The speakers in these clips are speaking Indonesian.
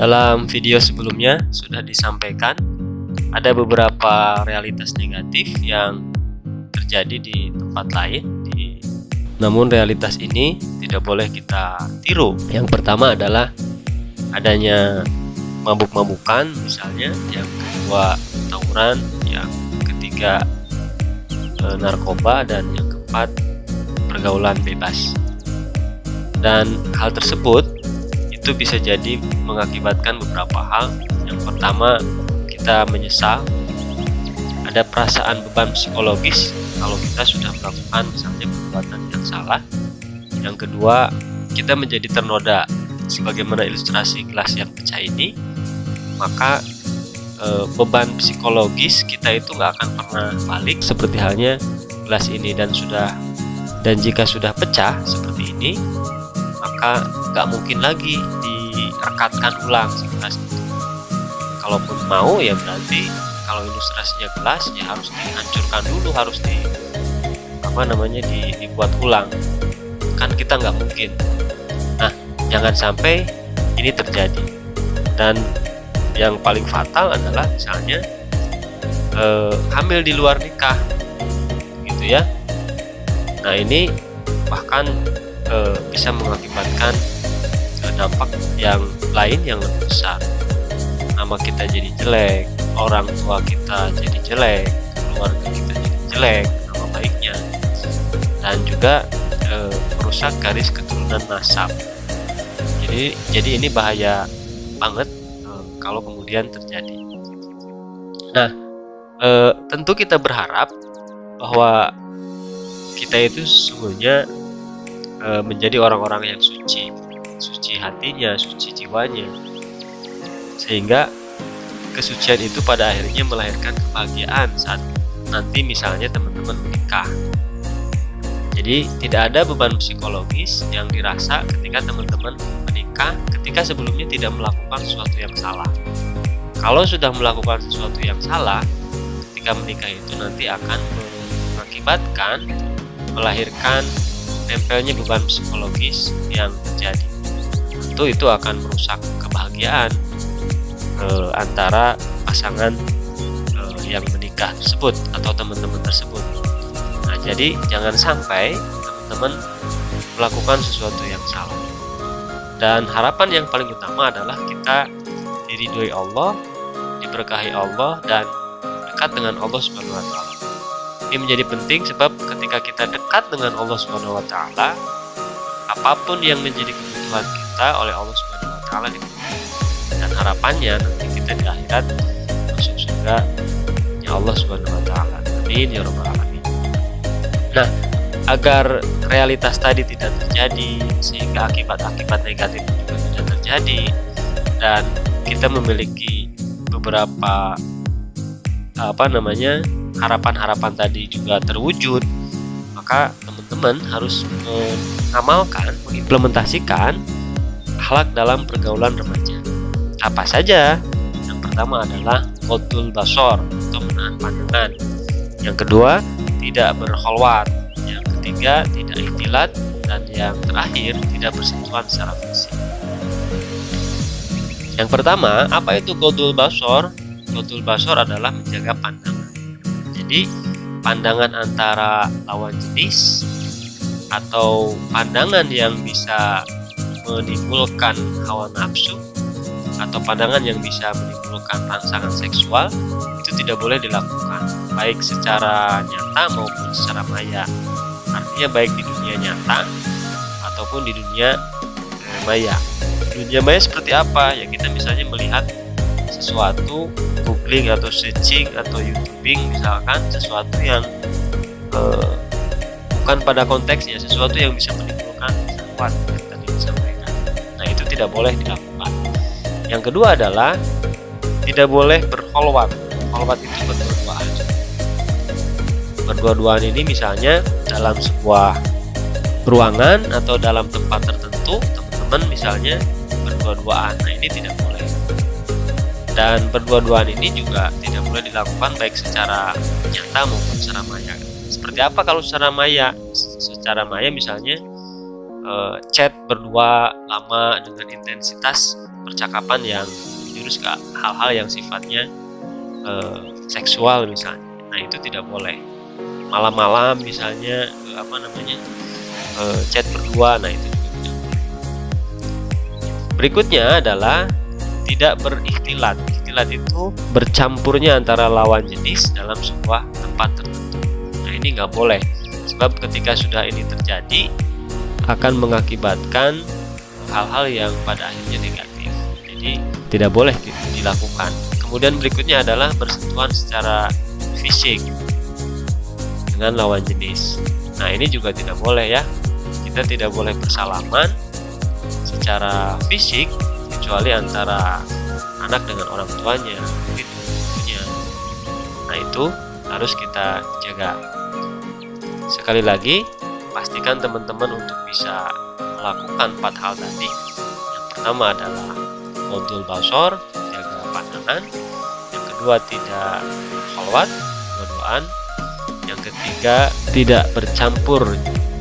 Dalam video sebelumnya sudah disampaikan ada beberapa realitas negatif yang terjadi di tempat lain, namun realitas ini tidak boleh kita tiru. Yang pertama adalah adanya mabuk-mabukan misalnya, yang kedua tawuran, yang ketiga narkoba, dan yang keempat pergaulan bebas. Dan hal tersebut itu bisa jadi mengakibatkan beberapa hal. Yang pertama, kita menyesal, ada perasaan beban psikologis kalau kita sudah melakukan misalnya perbuatan yang salah. Yang kedua, kita menjadi ternoda, sebagaimana ilustrasi gelas yang pecah ini, maka beban psikologis kita itu nggak akan pernah balik seperti halnya gelas ini, dan jika sudah pecah seperti ini, maka nggak mungkin lagi direkatkan ulang si gelas itu. Kalaupun mau, ya berarti kalau ilustrasinya gelas, ya harus dihancurkan dulu, harus dibuat ulang. Kan kita nggak mungkin. Nah, jangan sampai ini terjadi. Dan yang paling fatal adalah misalnya hamil di luar nikah, gitu ya. Nah, ini bahkan bisa mengakibatkan dampak yang lain yang lebih besar. Nama kita jadi jelek, orang tua kita jadi jelek, keluarga kita jadi jelek, nama baiknya, dan juga merusak garis keturunan nasab. Jadi ini bahaya banget kalau kemudian terjadi. Nah, tentu kita berharap bahwa kita itu sesungguhnya menjadi orang-orang yang suci hatinya, suci jiwanya, sehingga kesucian itu pada akhirnya melahirkan kebahagiaan saat nanti misalnya teman-teman menikah. Jadi tidak ada beban psikologis yang dirasa ketika teman-teman menikah ketika sebelumnya tidak melakukan sesuatu yang salah. Kalau sudah melakukan sesuatu yang salah, ketika menikah itu nanti akan mengakibatkan melahirkan nempelnya beban psikologis yang terjadi. Tentu itu akan merusak kebahagiaan antara pasangan yang menikah tersebut atau teman-teman tersebut. Nah, jadi jangan sampai teman-teman melakukan sesuatu yang salah. Dan harapan yang paling utama adalah kita diridhoi Allah, diberkahi Allah, dan dekat dengan Allah Subhanahu wa taala. Ini menjadi penting sebab ketika kita dekat dengan Allah Subhanahu wa taala, apapun yang menjadi kebutuhan kita oleh Allah Subhanahu wa taala dipenuhi. Dan harapannya nanti kita di akhirat masuk surga ya Allah Subhanahu wa taala. Amin ya rabbal alamin. Nah, agar realitas tadi tidak terjadi, sehingga akibat-akibat negatif juga tidak terjadi, dan kita memiliki beberapa harapan-harapan tadi juga terwujud, maka teman-teman harus mengamalkan, mengimplementasikan akhlak dalam pergaulan remaja. Apa saja? Yang pertama adalah ghaddul basar atau menahan pandangan. Yang kedua, tidak berkholwat. Yang ketiga, tidak ikhtilat, dan yang terakhir, tidak bersentuhan secara fisik. Yang pertama, apa itu ghaddul basar? Ghaddul basar adalah menjaga pandangan. Jadi pandangan antara lawan jenis atau pandangan yang bisa menimbulkan hawa nafsu atau pandangan yang bisa menimbulkan rangsangan seksual itu tidak boleh dilakukan, baik secara nyata maupun secara maya. Artinya baik di dunia nyata ataupun di dunia maya. Di dunia maya seperti apa? Ya kita misalnya melihat sesuatu, googling atau searching atau youtubing misalkan sesuatu yang bukan pada konteksnya, sesuatu yang bisa menimbulkan syahwat yang tadi disampaikan. Nah, itu tidak boleh dilakukan. Yang kedua adalah tidak boleh berkholwat. Kholwat itu berdua-duaan. Berdua-duaan ini misalnya dalam sebuah ruangan atau dalam tempat tertentu, teman-teman misalnya berdua-duaan. Nah, ini tidak boleh. Dan berdua-duaan ini juga tidak boleh dilakukan baik secara nyata maupun secara maya. Seperti apa kalau secara maya? Secara maya misalnya chat berdua lama dengan intensitas percakapan yang menjurus ke hal-hal yang sifatnya seksual misalnya. Nah, itu tidak boleh. Malam-malam misalnya chat berdua, nah itu juga tidak boleh. Berikutnya adalah tidak berikhtilat. Ikhtilat itu bercampurnya antara lawan jenis dalam sebuah tempat tertentu. Nah, ini nggak boleh, sebab ketika sudah ini terjadi akan mengakibatkan hal-hal yang pada akhirnya negatif. Jadi tidak boleh dilakukan. Kemudian berikutnya adalah bersentuhan secara fisik dengan lawan jenis. Nah, ini juga tidak boleh ya. Kita tidak boleh bersalaman secara fisik kecuali antara anak dengan orang tuanya, tentunya. Nah, itu harus kita jaga. Sekali lagi, pastikan teman-teman untuk bisa melakukan 4 hal tadi. Yang pertama adalah ghadul basar, jaga pandangan. Yang kedua, tidak khalwat, dua-duaan. Yang ketiga, tidak bercampur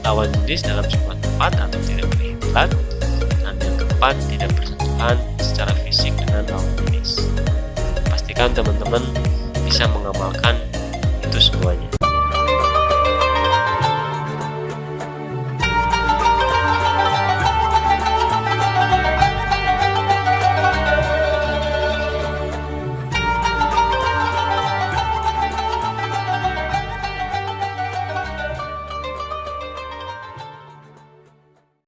lawan jenis dalam sebuah tempat atau tidak berikhtilat. Dan yang keempat, tidak bersentuhan secara fisik dengan lawan jenis. Pastikan teman-teman bisa mengamalkan itu semuanya.